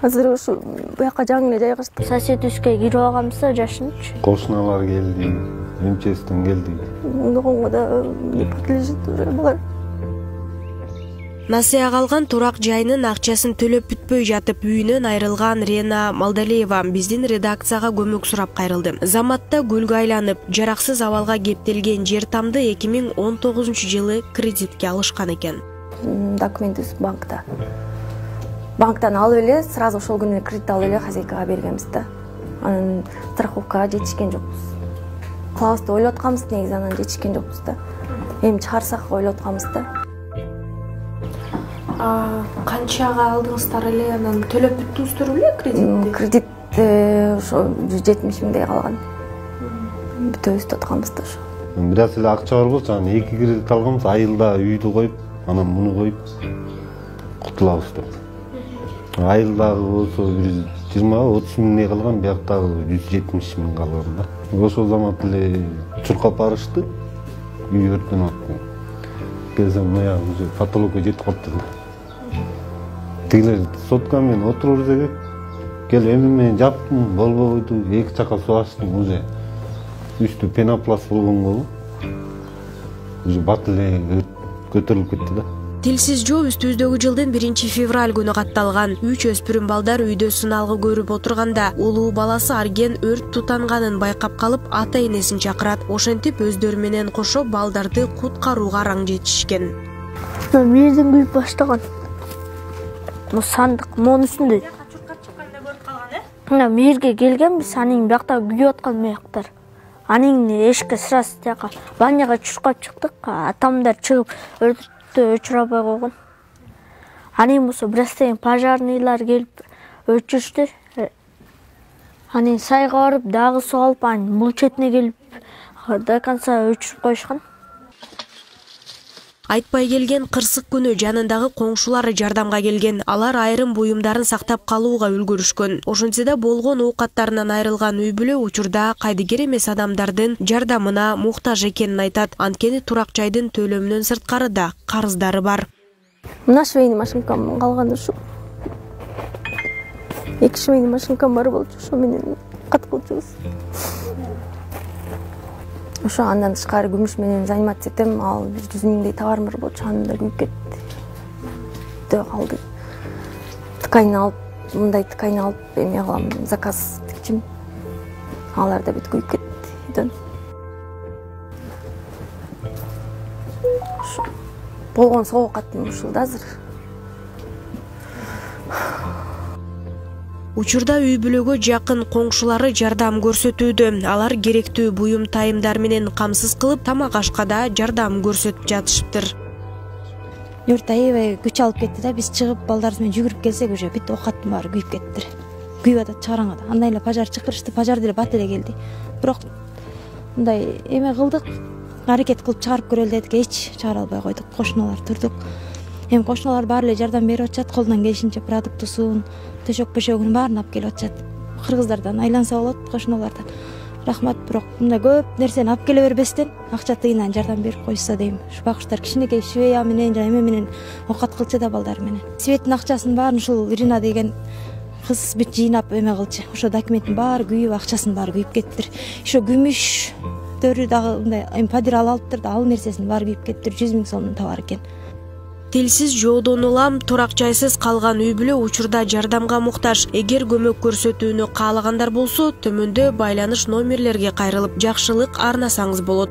Азыр ушу буяка жаңы эле жайгаштык. Сосед үскө кирип алганбыз да жашынчы. Кошуналар келди, МЧСтен келди. Ногонго да подлежит уже булар. Насыя калган турак жайынын акчасын төлөп бүтпөй жатып үйүнөн айрылган Рена Малдалиева биздин редакцияга көмөк сурап кайрылды. Заматта гүлгө айланып, жараксыз абалга кептелген жер тамды 2019-жылы кредитке алышкан экен. Документибиз банкта. Банктан алып эле, сразу ошол күнү кредит алып эле хозяйкага бергенбиз да. Анан страховкага жетишкен жокпуз. Кылабыз деп ойлоп атканбыз, негизи анан жетишкен жокпуз да. Эми чыгарсак ойлоп атканбыз да. Канчага алдыңыздар эле, анан төлөп бүттүңүздөр беле кредитти? Кредит ошо 170 миңдей калган. Бүтөбүз деп атканбыз да ошо. Бир аз эле акча бар болчу, анан 2 кредит алганбыз, айылда үйдү коюп, анан муну коюп кутулабыз деп. Айылдагы болсо 20-30 миңдей калган, бияктагы 170 миң калган да. Ошол замат эле чуркап барышты, үй өрттөнүп атты. Келсем, мына уже потолокко жетип калыптыр. Тигилер сотка менен отуруп элек. Кел эми мен жаптым, болбойду, эки жака суу ачтым, уже үстү пенопласт болгонго уже бат эле көтөрүлүп кетти да. Тилсиз жоо үстүбүздөгү жылдын 1-февраль күнү катталган. 3 өспүрүм балдар үйдө сыналгы көрүп отурганда улуу баласы Арген өрт тутанганын байкап калып, ата энесин чакырат. Ошентип өздөрү менен кошо балдарды куткарууга араң жетишкен. Мээрден күйүп баштаган. Сандык монун үстүндө. Мээрге келгенбиз, анын биякта күйүп аткан маяктар. Анын эшикке сразу тияка баняга чуркап чыктык. Атамдар чыгып өчүрабай койгон. Анын болсо бирастен пожарныйлар келип өчүрүштү. Анын сайга барып дагы суу алып, анын бул четине келип до конца өчүрүп коюшкан. Айтпай келген кырсык күнү жанындагы коңшулары жардамга келген. Алар айрым буюмдарын сактап калууга үлгүрүшкөн. Ошентсе да болгон оокаттарынан айрылган үй бүлө учурда кайдыгер эмес адамдардын жардамына муктаж экенин айтат. Анткени турак жайдын төлөмүнөн сырткары да карыздары бар. Мына швейный машинкам калган ушу. 2 швейный машинкам бар болчу, ошо менен каткылчубуз. Ошо андан тышкары күмүш менен заниматься этем, ал 100 миңдей товарым бар болчу, аны да күйүп кетти. Дөө калды. Ткань алып, мындай ткань алып, эме кылам, заказ тикчим. Алар да бүт күйүп кетти үйдөн. Болгон соогук аттым ушул да азыр. Учурда үй бүлөгө жакын коңшулары жардам көрсөтүүдө. Алар керектүү буюм тайымдар менен камсыз кылып, тамак ашка да жардам көрсөтүп жатышыптыр. Өрт аябай күч алып кетти да, биз чыгып балдарыбыз менен жүгүрүп келсек, уже бүт оокаттын баары күйүп кеттир. Күйүп атат чыгараңада. Андай эле пожар чакырышты, пожар деле бат эле келди. Бирок мындай эме кылдык, аракет кылып чыгарып көрөлү дедик, эч чыгара албай койдук. Кошуналар турдук. Эми кошуналар баары эле жардам берип атышат, колунан келишинче продуктусун, төшөк-бөшөгүн баарын алып келип атышат. Кыргыздардан айланса болот, кошуналардан. Рахмат, бирок мындай көп нерсени алып келе бербестен акча тыйынан жардам берип койсо дейм. Ушу багыштар кичинекей швея менен жана эме менен оокат кылчу да балдар менен. Светтин акчасын баарын ушул Ирина деген кыз бүт жыйнап эме кылчу. Ошо документтин баары күйүп, акчасын баары күйүп кеттир. Ошо күмүштөрү дагы мындай подирал алыптыр да, ал нерсесин баары күйүп кеттир. 100 миң сомдун товары экен. Тилсиз жоодон улам турак жайсыз калган үй бүлө учурда жардамга муктаж. Эгер көмөк көрсөтүүнү каалагандар болсо, төмөндө байланыш номерлерге кайрылып, жакшылык арнасаңыз болот.